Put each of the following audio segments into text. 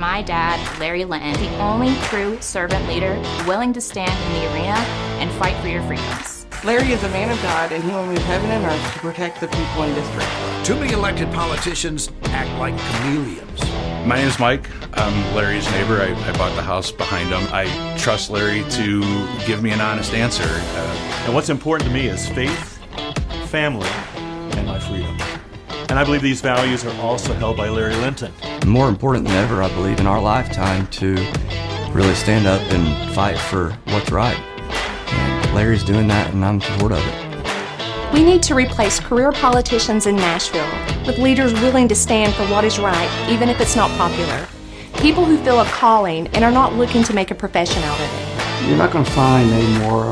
My dad, Larry Linton, the only true servant leader willing to stand in the arena and fight for your freedoms. Larry is a man of God, and he will move heaven and earth to protect the people in district. Too many elected politicians act like chameleons. My name's Mike. I'm Larry's neighbor. I bought the house behind him. I trust Larry to give me an honest answer. And what's important to me is faith, family, and my freedom. And I believe these values are also held by Larry Linton. More important than ever, I believe, in our lifetime to really stand up and fight for what's right. And Larry's doing that, and I'm in support of it. We need to replace career politicians in Nashville with leaders willing to stand for what is right, even if it's not popular. People who feel a calling and are not looking to make a profession out of it. You're not going to find a more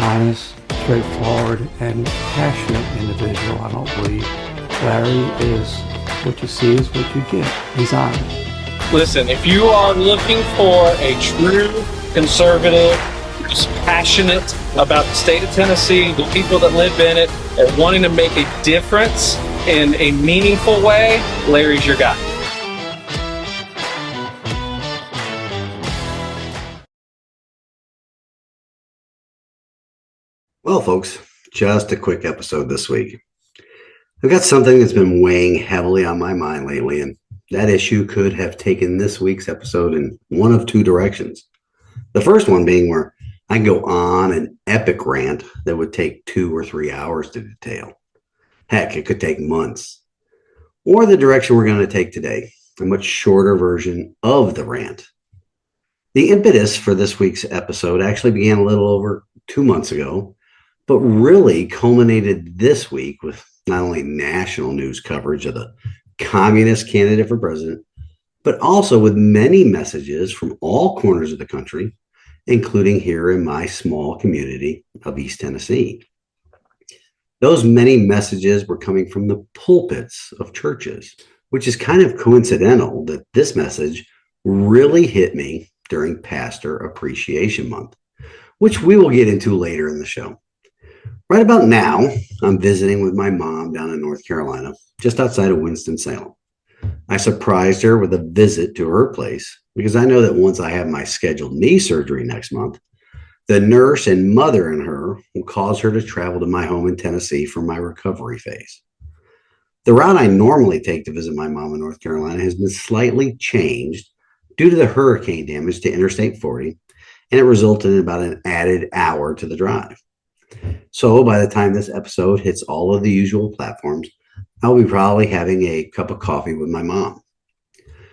honest, straightforward, and passionate individual, I don't believe. Larry is what you see is what you get. He's honest. Listen, if you are looking for a true conservative who's passionate about the state of Tennessee, the people that live in it, and wanting to make a difference in a meaningful way, Larry's your guy. Well, folks, just a quick episode this week. I've got something that's been weighing heavily on my mind lately, and that issue could have taken this week's episode in one of two directions. The first one being where I can go on an epic rant that would take 2 or 3 hours to detail. Heck, it could take months. Or the direction we're going to take today, a much shorter version of the rant. The impetus for this week's episode actually began a little over 2 months ago, but really culminated this week with not only national news coverage of the communist candidate for president, but also with many messages from all corners of the country, including here in my small community of East Tennessee. Those many messages were coming from the pulpits of churches, which is kind of coincidental that this message really hit me during Pastor Appreciation Month, which we will get into later in the show. Right about now, I'm visiting with my mom down in North Carolina, just outside of Winston-Salem. I surprised her with a visit to her place because I know that once I have my scheduled knee surgery next month, the nurse and mother in her will cause her to travel to my home in Tennessee for my recovery phase. The route I normally take to visit my mom in North Carolina has been slightly changed due to the hurricane damage to Interstate 40, and it resulted in about an added hour to the drive. So by the time this episode hits all of the usual platforms, I'll be probably having a cup of coffee with my mom.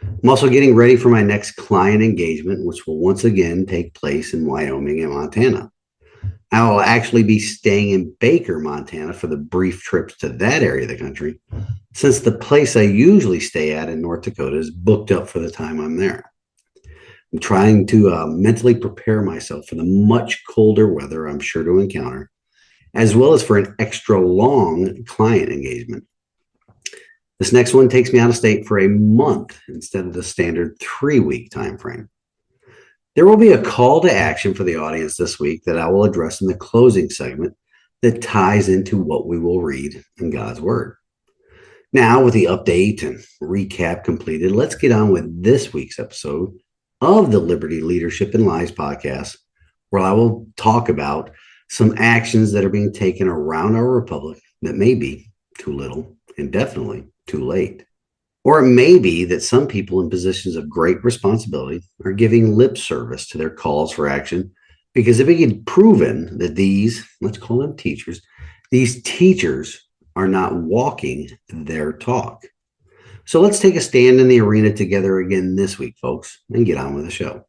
I'm also getting ready for my next client engagement, which will once again take place in Wyoming and Montana. I will actually be staying in Baker, Montana for the brief trips to that area of the country, since the place I usually stay at in North Dakota is booked up for the time I'm there. I'm trying to mentally prepare myself for the much colder weather I'm sure to encounter, as well as for an extra long client engagement. This next one takes me out of state for a month instead of the standard 3-week time frame. There will be a call to action for the audience this week that I will address in the closing segment that ties into what we will read in God's Word. Now, with the update and recap completed, let's get on with this week's episode of the Liberty Leadership and Lies podcast, where I will talk about some actions that are being taken around our republic that may be too little and definitely too late. Or it may be that some people in positions of great responsibility are giving lip service to their calls for action because if it gets proven that these, let's call them teachers, these teachers are not walking their talk. So let's take a stand in the arena together again this week, folks, and get on with the show.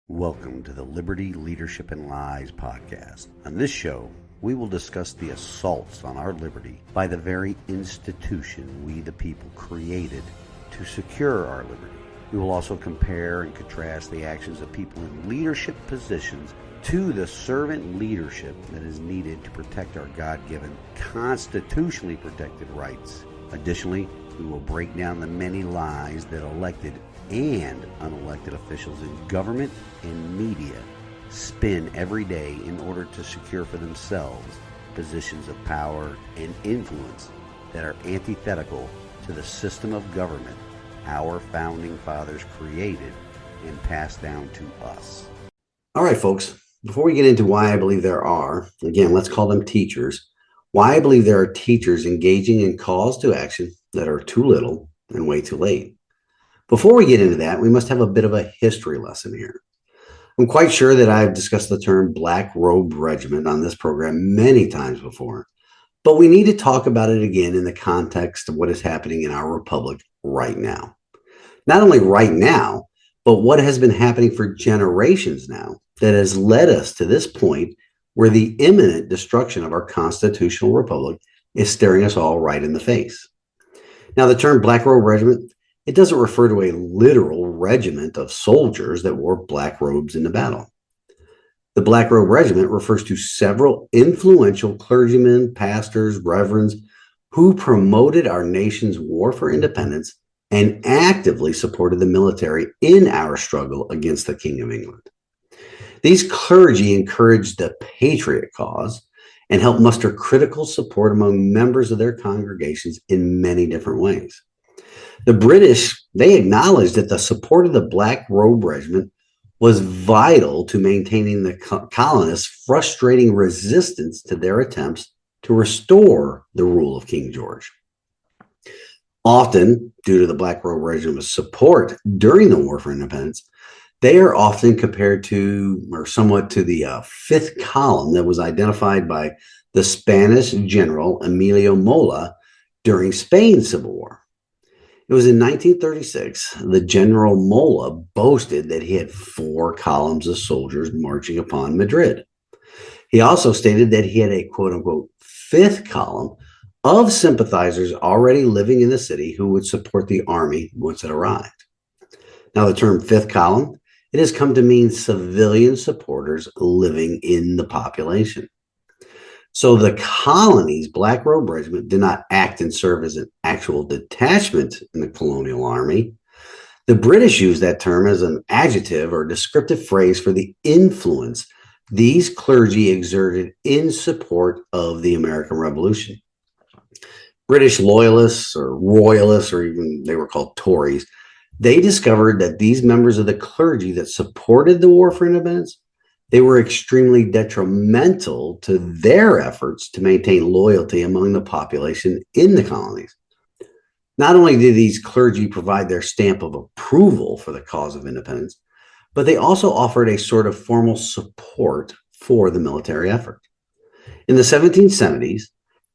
Welcome to the Liberty, Leadership, and Lies podcast. On this show, we will discuss the assaults on our liberty by the very institution we the people created to secure our liberty. We will also compare and contrast the actions of people in leadership positions to the servant leadership that is needed to protect our God-given, constitutionally protected rights. Additionally, we will break down the many lies that elected and unelected officials in government and media spin every day in order to secure for themselves positions of power and influence that are antithetical to the system of government our founding fathers created and passed down to us. All right, folks, before we get into why I believe there are, again, let's call them teachers, why I believe there are teachers engaging in calls to action that are too little and way too late. Before we get into that, we must have a bit of a history lesson here. I'm quite sure that I've discussed the term Black Robe Regiment on this program many times before, but we need to talk about it again in the context of what is happening in our republic right now. Not only right now, but what has been happening for generations now that has led us to this point where the imminent destruction of our constitutional republic is staring us all right in the face. Now, the term Black Robe Regiment, it doesn't refer to a literal regiment of soldiers that wore black robes into battle. The Black Robe Regiment refers to several influential clergymen, pastors, reverends who promoted our nation's war for independence and actively supported the military in our struggle against the King of England. These clergy encouraged the patriot cause and helped muster critical support among members of their congregations in many different ways. The British, they acknowledged that the support of the Black Robe Regiment was vital to maintaining the colonists' frustrating resistance to their attempts to restore the rule of King George. Often, due to the Black Robe Regiment's support during the War for Independence, they are often compared to, or somewhat to, the fifth column that was identified by the Spanish general Emilio Mola during Spain's Civil War. It was in 1936, the General Mola boasted that he had 4 columns of soldiers marching upon Madrid. He also stated that he had a quote-unquote fifth column of sympathizers already living in the city who would support the army once it arrived. Now, the term fifth column, it has come to mean civilian supporters living in the population. So the colony's Black Robe Regiment did not act and serve as an actual detachment in the colonial army. The British used that term as an adjective or descriptive phrase for the influence these clergy exerted in support of the American Revolution. British loyalists or royalists, or even they were called Tories, they discovered that these members of the clergy that supported the War for Independence, they were extremely detrimental to their efforts to maintain loyalty among the population in the colonies. Not only did these clergy provide their stamp of approval for the cause of independence, but they also offered a sort of formal support for the military effort. In the 1770s,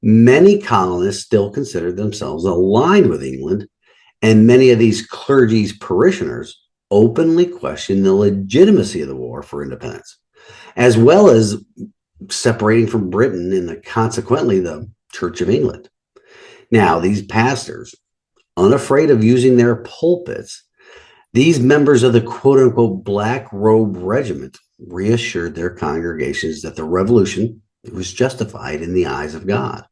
many colonists still considered themselves aligned with England, and many of these clergy's parishioners openly questioned the legitimacy of the war for independence, as well as separating from Britain and consequently the Church of England. Now, these pastors, unafraid of using their pulpits, these members of the quote-unquote Black Robe Regiment reassured their congregations that the revolution was justified in the eyes of God.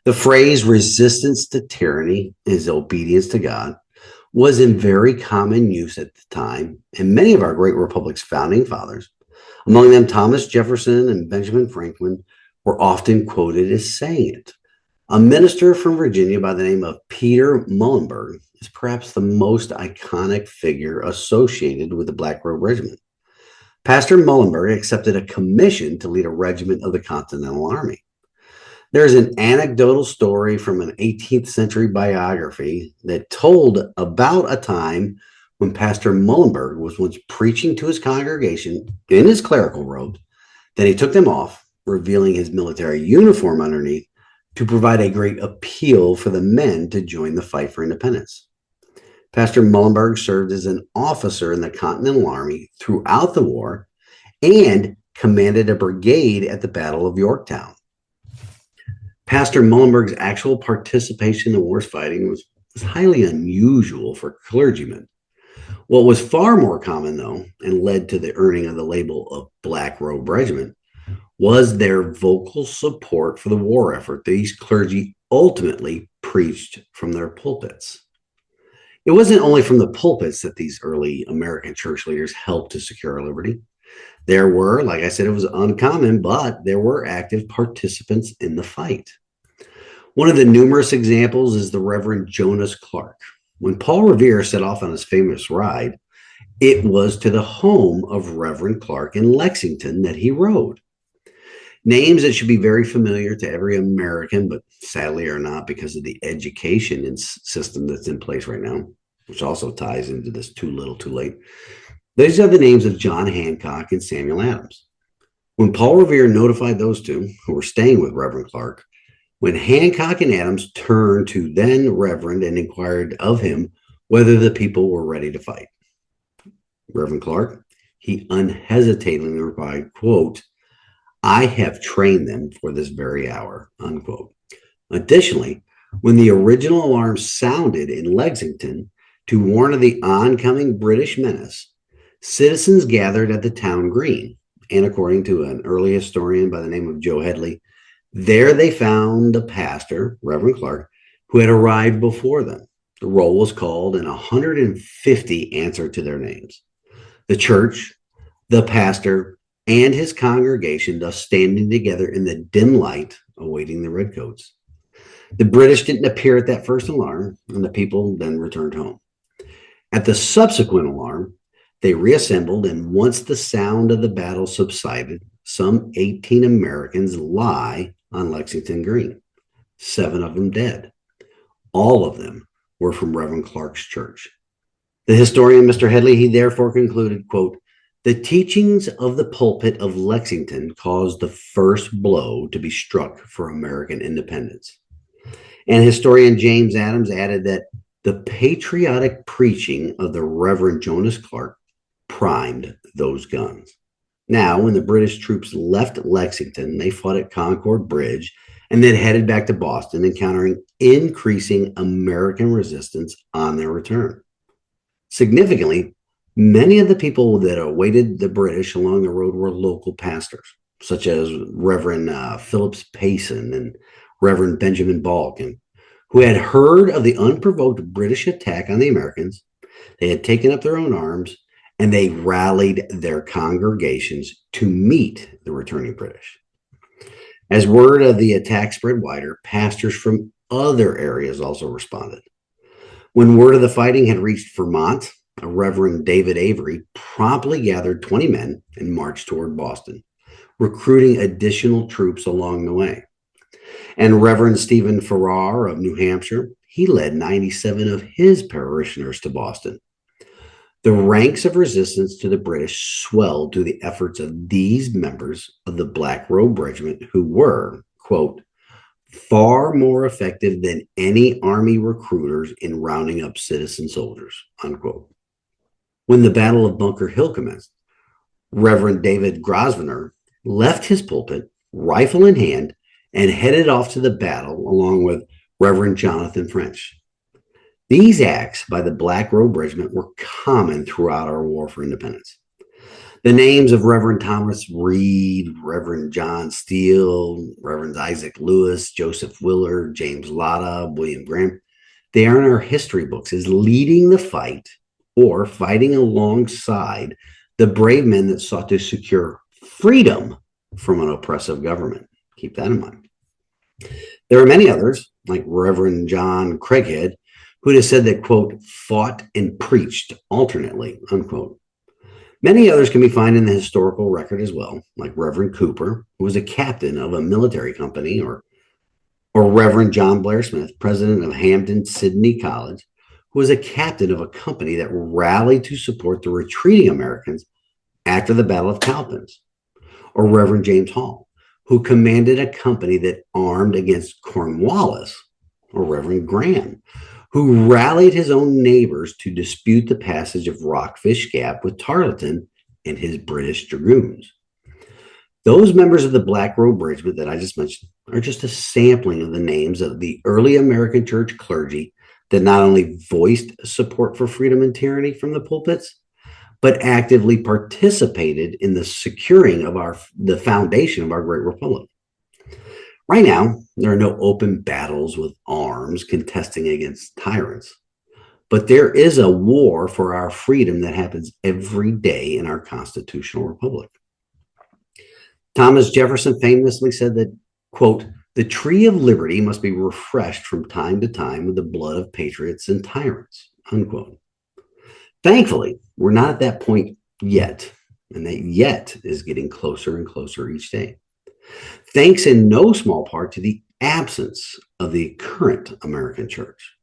The phrase resistance to tyranny is obedience to God was in very common use at the time, and many of our great republic's founding fathers, among them Thomas Jefferson and Benjamin Franklin, were often quoted as saying it. A minister from Virginia by the name of Peter Muhlenberg is perhaps the most iconic figure associated with the Black Robe Regiment. Pastor Muhlenberg accepted a commission to lead a regiment of the Continental Army. There's an anecdotal story from an 18th century biography that told about a time when Pastor Muhlenberg was once preaching to his congregation in his clerical robes. Then he took them off, revealing his military uniform underneath to provide a great appeal for the men to join the fight for independence. Pastor Muhlenberg served as an officer in the Continental Army throughout the war and commanded a brigade at the Battle of Yorktown. Pastor Muhlenberg's actual participation in the war's fighting was highly unusual for clergymen. What was far more common, though, and led to the earning of the label of Black Robe Regiment, was their vocal support for the war effort these clergy ultimately preached from their pulpits. It wasn't only from the pulpits that these early American church leaders helped to secure our liberty. There were, like I said, it was uncommon, but there were active participants in the fight. One of the numerous examples is the Reverend Jonas Clark. When Paul Revere set off on his famous ride, it was to the home of Reverend Clark in Lexington that he rode. Names that should be very familiar to every American, but sadly are not because of the education system that's in place right now, which also ties into this too little, too late. These are the names of John Hancock and Samuel Adams. When Paul Revere notified those two who were staying with Reverend Clark, when Hancock and Adams turned to then Reverend and inquired of him whether the people were ready to fight. Reverend Clark, he unhesitatingly replied, quote, "I have trained them for this very hour," unquote. Additionally, when the original alarm sounded in Lexington to warn of the oncoming British menace, citizens gathered at the town green, and according to an early historian by the name of Joe Headley, there they found the pastor, Reverend Clark, who had arrived before them. The roll was called, and 150 answered to their names. The church, the pastor, and his congregation thus standing together in the dim light, awaiting the redcoats. The British didn't appear at that first alarm, and the people then returned home. At the subsequent alarm, they reassembled, and once the sound of the battle subsided, some 18 Americans lie on Lexington Green, 7 of them dead. All of them were from Reverend Clark's church. The historian, Mr. Headley, he therefore concluded, quote, "The teachings of the pulpit of Lexington caused the first blow to be struck for American independence." And historian James Adams added that the patriotic preaching of the Reverend Jonas Clark primed those guns. Now, when the British troops left Lexington, they fought at Concord Bridge and then headed back to Boston, encountering increasing American resistance on their return. Significantly, many of the people that awaited the British along the road were local pastors, such as Reverend Phillips Payson and Reverend Benjamin Balkin, who had heard of the unprovoked British attack on the Americans. They had taken up their own arms, and they rallied their congregations to meet the returning British. As word of the attack spread wider, pastors from other areas also responded. When word of the fighting had reached Vermont, a Reverend David Avery promptly gathered 20 men and marched toward Boston, recruiting additional troops along the way. And Reverend Stephen Farrar of New Hampshire, he led 97 of his parishioners to Boston. The ranks of resistance to the British swelled through the efforts of these members of the Black Robe Regiment, who were, quote, "far more effective than any army recruiters in rounding up citizen soldiers," unquote. When the Battle of Bunker Hill commenced, Reverend David Grosvenor left his pulpit, rifle in hand, and headed off to the battle along with Reverend Jonathan French. These acts by the Black Robe Regiment were common throughout our war for independence. The names of Reverend Thomas Reed, Reverend John Steele, Reverend Isaac Lewis, Joseph Willard, James Latta, William Graham, they are in our history books as leading the fight or fighting alongside the brave men that sought to secure freedom from an oppressive government. Keep that in mind. There are many others, like Reverend John Craighead, who has said that, quote, "fought and preached alternately," unquote. Many others can be found in the historical record as well, like Reverend Cooper, who was a captain of a military company, or Reverend John Blair Smith, president of Hampden Sydney College, who was a captain of a company that rallied to support the retreating Americans after the Battle of Cowpens, or Reverend James Hall, who commanded a company that armed against Cornwallis, or Reverend Graham, who rallied his own neighbors to dispute the passage of Rockfish Gap with Tarleton and his British dragoons. Those members of the Black Robe Regiment that I just mentioned are just a sampling of the names of the early American church clergy that not only voiced support for freedom and tyranny from the pulpits, but actively participated in the securing of the foundation of our great republic. Right now, there are no open battles with arms contesting against tyrants, but there is a war for our freedom that happens every day in our constitutional republic. Thomas Jefferson famously said that, quote, "The tree of liberty must be refreshed from time to time with the blood of patriots and tyrants," unquote. Thankfully, we're not at that point yet, and that yet is getting closer and closer each day. Thanks in no small part to the absence of the current American church.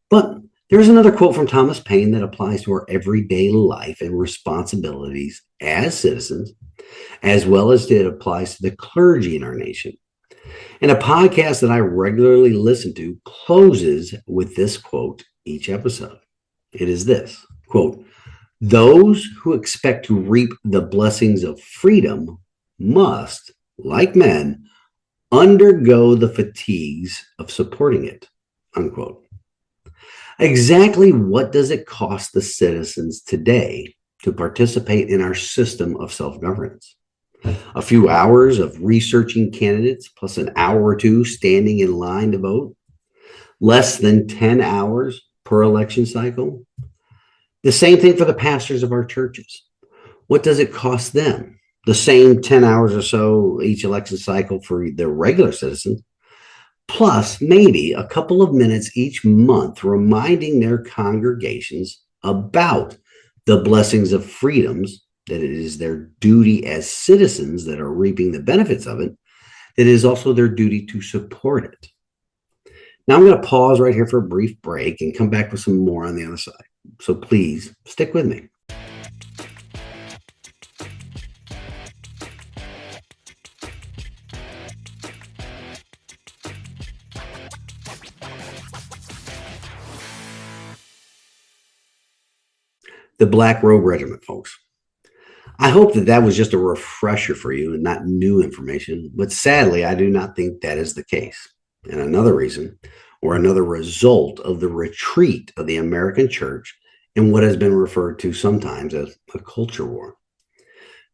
But there's another quote from Thomas Paine that applies to our everyday life and responsibilities as citizens, as well as it applies to the clergy in our nation. And a podcast that I regularly listen to closes with this quote each episode. It is this, quote, "Those who expect to reap the blessings of freedom must, like men, undergo the fatigues of supporting it," unquote. Exactly what does it cost the citizens today to participate in our system of self-governance? A few hours of researching candidates plus an hour or two standing in line to vote? Less than 10 hours per election cycle? The same thing for the pastors of our churches. What does it cost them? The same 10 hours or so each election cycle for the regular citizens, plus maybe a couple of minutes each month reminding their congregations about the blessings of freedoms, that it is their duty as citizens that are reaping the benefits of it, that it is also their duty to support it. Now I'm going to pause right here for a brief break and come back with some more on the other side. So please stick with me. The Black Robe Regiment, folks. I hope that that was just a refresher for you and not new information, but sadly, I do not think that is the case. And another reason, or another result of the retreat of the American church in what has been referred to sometimes as a culture war.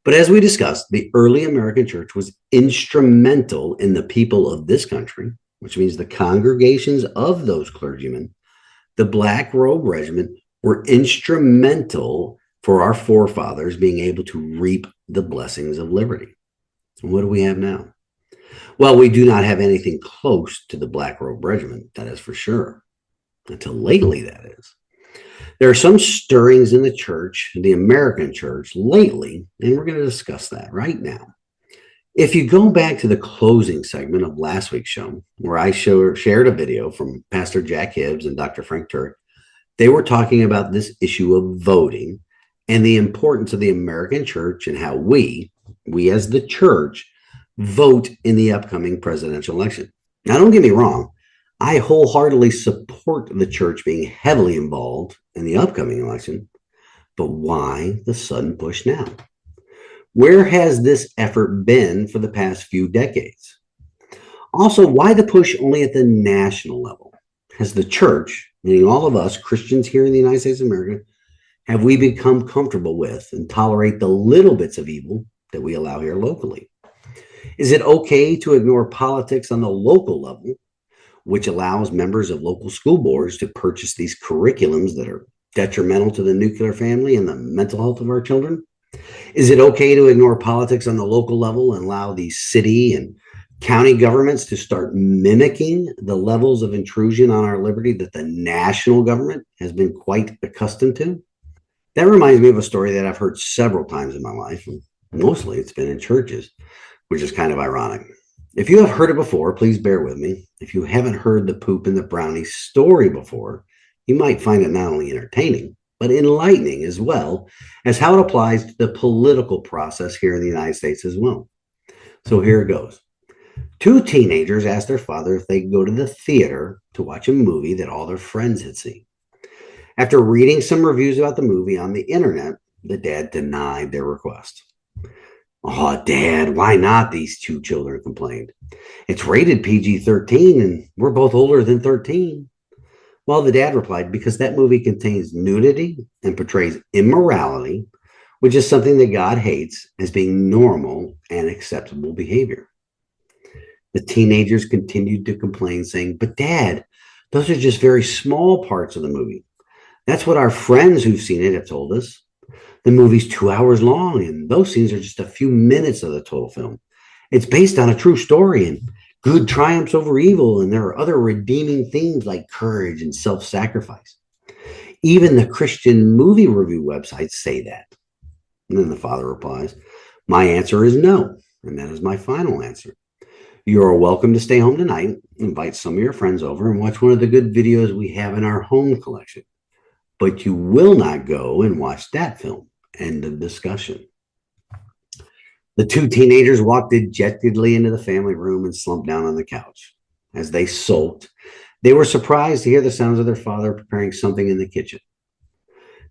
But as we discussed, the early American church was instrumental in the people of this country, which means the congregations of those clergymen. The Black Robe Regiment were instrumental for our forefathers being able to reap the blessings of liberty. And what do we have now? Well, we do not have anything close to the Black Robe Regiment, that is for sure. Until lately, that is. There are some stirrings in the church, the American church, lately, and we're going to discuss that right now. If you go back to the closing segment of last week's show, where I shared a video from Pastor Jack Hibbs and Dr. Frank Turek, they were talking about this issue of voting and the importance of the American church and how we as the church, vote in the upcoming presidential election. Now, don't get me wrong. I wholeheartedly support the church being heavily involved in the upcoming election, but why the sudden push now? Where has this effort been for the past few decades? Also, why the push only at the national level? Has the church, meaning all of us Christians here in the United States of America, have we become comfortable with and tolerate the little bits of evil that we allow here locally? Is it okay to ignore politics on the local level, which allows members of local school boards to purchase these curriculums that are detrimental to the nuclear family and the mental health of our children? Is it okay to ignore politics on the local level and allow the city and county governments to start mimicking the levels of intrusion on our liberty that the national government has been quite accustomed to? That reminds me of a story that I've heard several times in my life, and mostly it's been in churches, which is kind of ironic. If you have heard it before, please bear with me. If you haven't heard the poop and the brownie story before, you might find it not only entertaining, but enlightening as well as how it applies to the political process here in the United States as well. So here it goes. Two teenagers asked their father if they could go to the theater to watch a movie that all their friends had seen. After reading some reviews about the movie on the internet, the dad denied their request. "Oh, Dad, why not?" these two children complained. "It's rated PG-13 and we're both older than 13. Well, the dad replied, "Because that movie contains nudity and portrays immorality, which is something that God hates, as being normal and acceptable behavior." The teenagers continued to complain, saying, "But Dad, those are just very small parts of the movie. That's what our friends who've seen it have told us. The movie's 2 hours long, and those scenes are just a few minutes of the total film. It's based on a true story, and good triumphs over evil, and there are other redeeming themes like courage and self-sacrifice. Even the Christian movie review websites say that. And then the father replies, my answer is no, and that is my final answer. You are welcome to stay home tonight, invite some of your friends over, and watch one of the good videos we have in our home collection. But you will not go and watch that film. End of discussion. The two teenagers walked dejectedly into the family room and slumped down on the couch. As they sulked, they were surprised to hear the sounds of their father preparing something in the kitchen.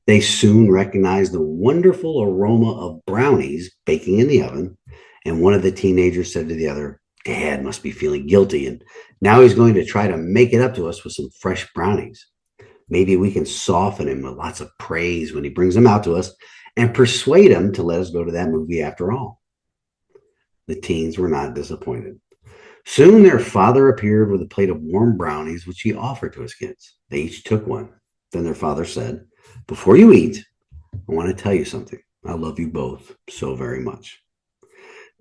They soon recognized the wonderful aroma of brownies baking in the oven, and one of the teenagers said to the other, Dad must be feeling guilty, and now he's going to try to make it up to us with some fresh brownies. Maybe we can soften him with lots of praise when he brings them out to us and persuade him to let us go to that movie after all. The teens were not disappointed. Soon their father appeared with a plate of warm brownies, which he offered to his kids. They each took one. Then their father said, before you eat, I want to tell you something. I love you both so very much.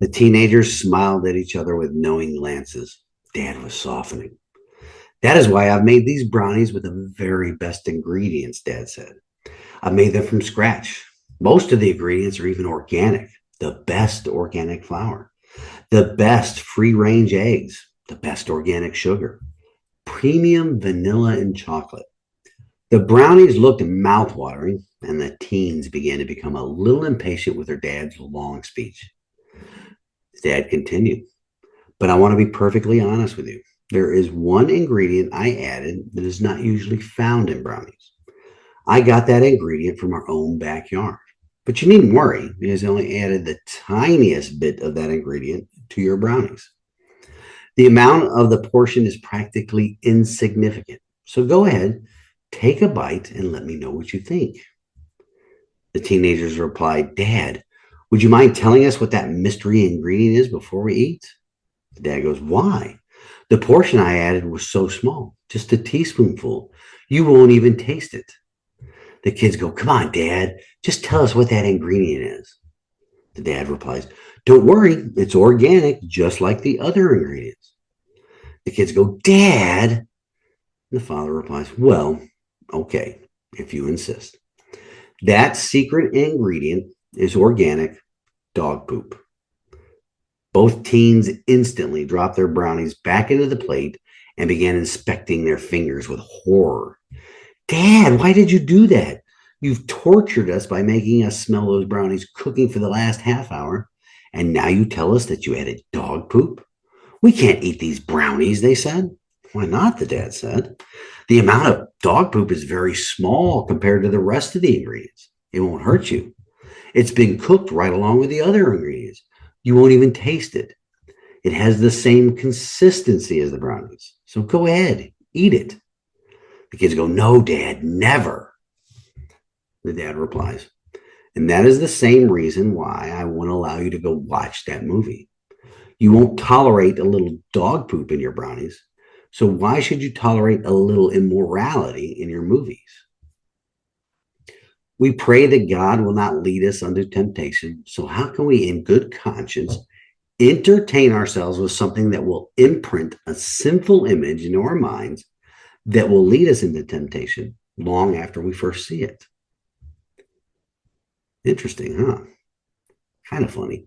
The teenagers smiled at each other with knowing glances. Dad was softening. That is why I've made these brownies with the very best ingredients, Dad said. I've made them from scratch. Most of the ingredients are even organic. The best organic flour, the best free-range eggs, the best organic sugar, premium vanilla and chocolate. The brownies looked mouth-watering, and the teens began to become a little impatient with their dad's long speech. Dad continued, but I want to be perfectly honest with you. There is one ingredient I added that is not usually found in brownies. I got that ingredient from our own backyard. But you needn't worry, because I only added the tiniest bit of that ingredient to your brownies. The amount of the portion is practically insignificant. So go ahead, take a bite, and let me know what you think. The teenagers replied, Dad, would you mind telling us what that mystery ingredient is before we eat? The dad goes, why? The portion I added was so small, just a teaspoonful. You won't even taste it. The kids go, come on, Dad, just tell us what that ingredient is. The dad replies, don't worry, it's organic, just like the other ingredients. The kids go, Dad. The father replies, well, okay, if you insist. That secret ingredient is organic dog poop. Both teens instantly dropped their brownies back into the plate and began inspecting their fingers with horror. Dad, why did you do that? You've tortured us by making us smell those brownies cooking for the last half hour, and now you tell us that you added dog poop? We can't eat these brownies, they said. Why not, the dad said. The amount of dog poop is very small compared to the rest of the ingredients. It won't hurt you. It's been cooked right along with the other ingredients. You won't even taste it. It has the same consistency as the brownies. So go ahead, eat it. The kids go, no, Dad, never. The dad replies, and that is the same reason why I won't allow you to go watch that movie. You won't tolerate a little dog poop in your brownies. So why should you tolerate a little immorality in your movies? We pray that God will not lead us unto temptation. So how can we, in good conscience, entertain ourselves with something that will imprint a sinful image into our minds that will lead us into temptation long after we first see it? Interesting, huh? Kind of funny.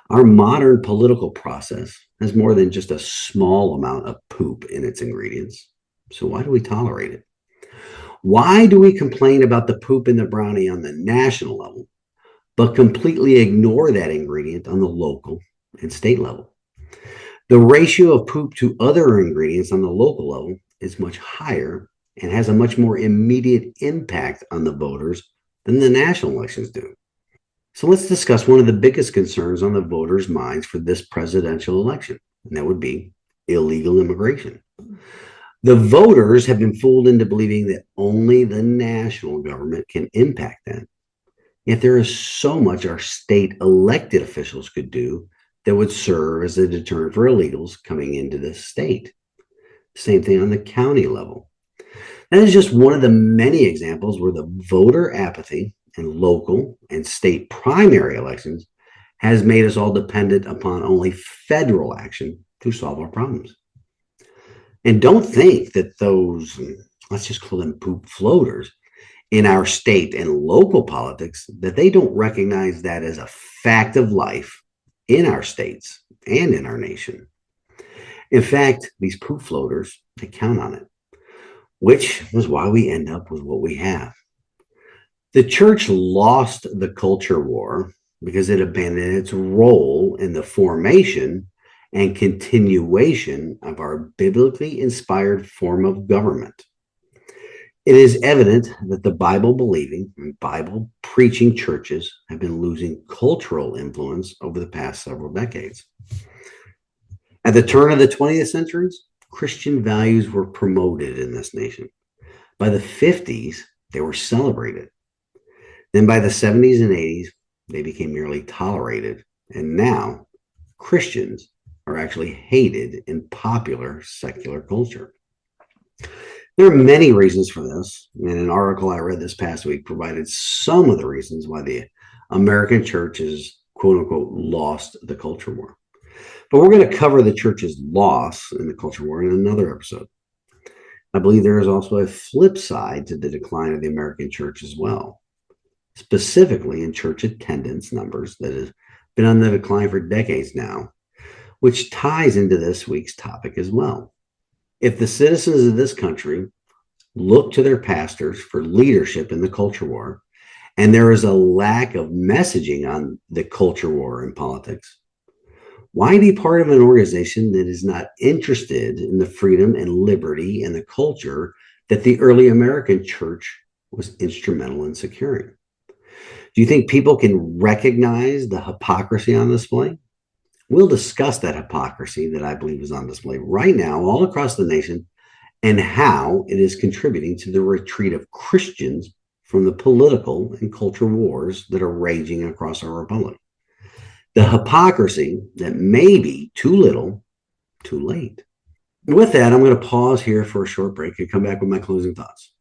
Our modern political process has more than just a small amount of poop in its ingredients. So why do we tolerate it? Why do we complain about the poop in the brownie on the national level, but completely ignore that ingredient on the local and state level? The ratio of poop to other ingredients on the local level is much higher and has a much more immediate impact on the voters than the national elections do. So let's discuss one of the biggest concerns on the voters' minds for this presidential election, and that would be illegal immigration. The voters have been fooled into believing that only the national government can impact that. Yet there is so much our state elected officials could do that would serve as a deterrent for illegals coming into this state. Same thing on the county level. That is just one of the many examples where the voter apathy in local and state primary elections has made us all dependent upon only federal action to solve our problems. And don't think that those, let's just call them poop floaters, in our state and local politics, that they don't recognize that as a fact of life in our states and in our nation. In fact, these poop floaters, they count on it, which is why we end up with what we have. The church lost the culture war because it abandoned its role in the formation and continuation of our biblically inspired form of government. It is evident that the Bible-believing and Bible-preaching churches have been losing cultural influence over the past several decades. At the turn of the 20th century, Christian values were promoted in this nation. By the 50s, they were celebrated. Then by the 70s and 80s, they became merely tolerated. And now, Christians are actually hated in popular secular culture. There are many reasons for this, and an article I read this past week provided some of the reasons why the American church has, quote unquote, lost the culture war. But we're going to cover the church's loss in the culture war in another episode. I believe there is also a flip side to the decline of the American church as well, specifically in church attendance numbers that has been on the decline for decades now, which ties into this week's topic as well. If the citizens of this country look to their pastors for leadership in the culture war, and there is a lack of messaging on the culture war in politics, why be part of an organization that is not interested in the freedom and liberty and the culture that the early American church was instrumental in securing? Do you think people can recognize the hypocrisy on display? We'll discuss that hypocrisy that I believe is on display right now all across the nation and how it is contributing to the retreat of Christians from the political and cultural wars that are raging across our republic. The hypocrisy that may be too little, too late. With that, I'm going to pause here for a short break and come back with my closing thoughts.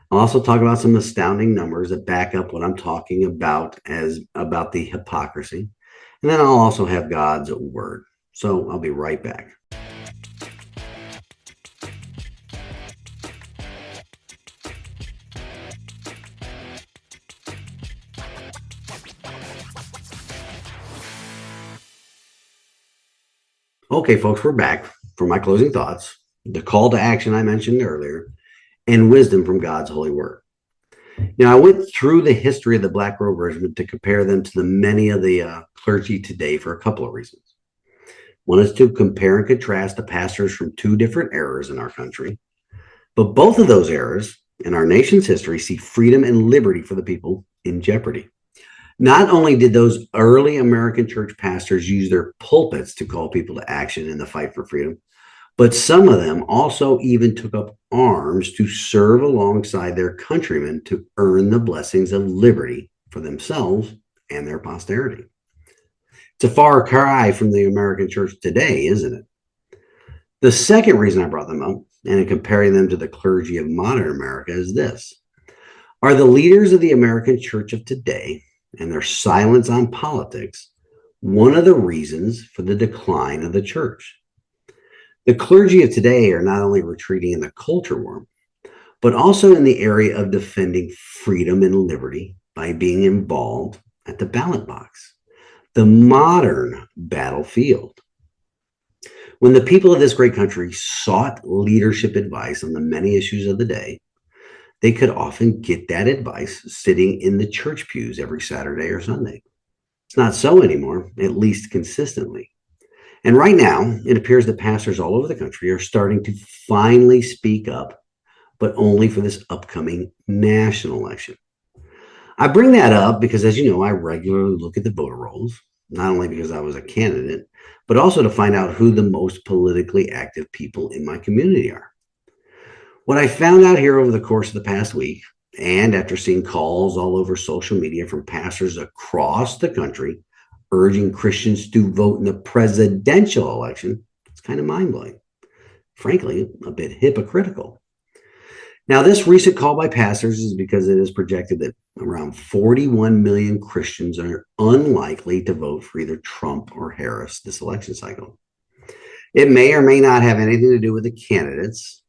I'll also talk about some astounding numbers that back up what I'm talking about about the hypocrisy. And then I'll also have God's word. So I'll be right back. Okay, folks, we're back for my closing thoughts, the call to action I mentioned earlier, and wisdom from God's holy word. Now, I went through the history of the Black Robe Regiment to compare them to the many of the clergy today for a couple of reasons. One is to compare and contrast the pastors from two different eras in our country. But both of those eras in our nation's history see freedom and liberty for the people in jeopardy. Not only did those early American church pastors use their pulpits to call people to action in the fight for freedom, but some of them also even took up arms to serve alongside their countrymen to earn the blessings of liberty for themselves and their posterity. It's a far cry from the American church today, isn't it? The second reason I brought them up, and in comparing them to the clergy of modern America, is this. Are the leaders of the American church of today and their silence on politics one of the reasons for the decline of the church? The clergy of today are not only retreating in the culture war, but also in the area of defending freedom and liberty by being involved at the ballot box, the modern battlefield. When the people of this great country sought leadership advice on the many issues of the day, they could often get that advice sitting in the church pews every Saturday or Sunday. It's not so anymore, at least consistently. And right now, it appears that pastors all over the country are starting to finally speak up, but only for this upcoming national election. I bring that up because, as you know, I regularly look at the voter rolls, not only because I was a candidate, but also to find out who the most politically active people in my community are. What I found out here over the course of the past week, and after seeing calls all over social media from pastors across the country urging Christians to vote in the presidential election, it's kind of mind-blowing. Frankly, a bit hypocritical. Now, this recent call by pastors is because it is projected that around 41 million Christians are unlikely to vote for either Trump or Harris this election cycle. It may or may not have anything to do with the candidates,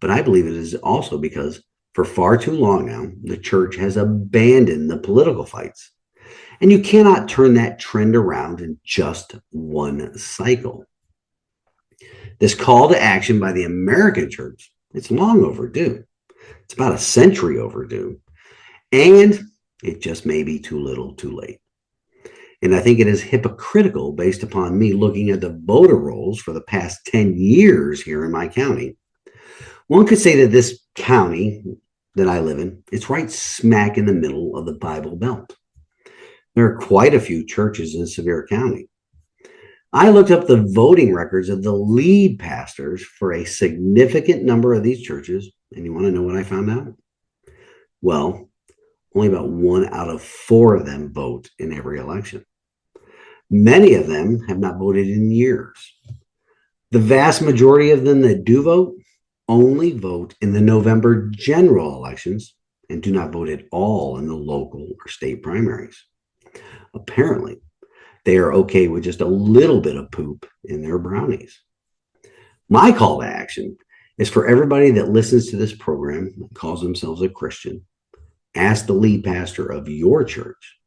but I believe it is also because for far too long now, the church has abandoned the political fights. And you cannot turn that trend around in just one cycle. This call to action by the American church, it's long overdue. It's about a century overdue. And it just may be too little too late. And I think it is hypocritical based upon me looking at the voter rolls for the past 10 years here in my county. One could say that this county that I live in, it's right smack in the middle of the Bible Belt. There are quite a few churches in Sevier County. I looked up the voting records of the lead pastors for a significant number of these churches, and you want to know what I found out? Well, only about 1 out of 4 of them vote in every election. Many of them have not voted in years. The vast majority of them that do vote only vote in the November general elections and do not vote at all in the local or state primaries. Apparently, they are okay with just a little bit of poop in their brownies. My call to action is for everybody that listens to this program and calls themselves a Christian. Ask the lead pastor of your church,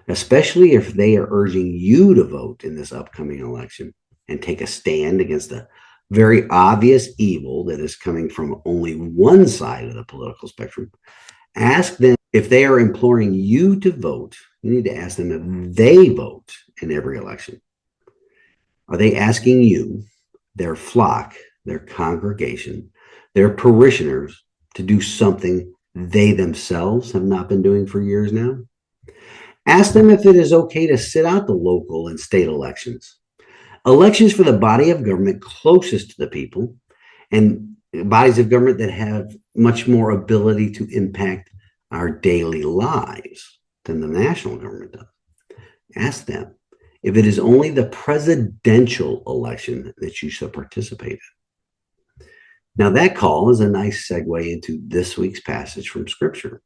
especially if they are urging you to vote in this upcoming election and take a stand against the very obvious evil that is coming from only one side of the political spectrum. Ask them if they are imploring you to vote. You need to ask them if they vote in every election. Are they asking you, their flock, their congregation, their parishioners, to do something they themselves have not been doing for years now? Ask them if it is okay to sit out the local and state elections. Elections for the body of government closest to the people and bodies of government that have much more ability to impact our daily lives than the national government does. Ask them if it is only the presidential election that you should participate in. Now, that call is a nice segue into this week's passage from Scripture.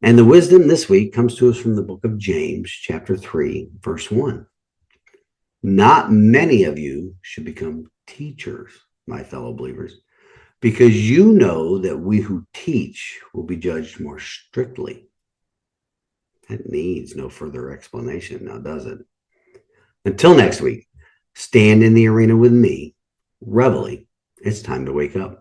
And the wisdom this week comes to us from the book of James, chapter 3, verse 1. Not many of you should become teachers, my fellow believers, because you know that we who teach will be judged more strictly. That needs no further explanation now, does it? Until next week, stand in the arena with me. Reveille, it's time to wake up.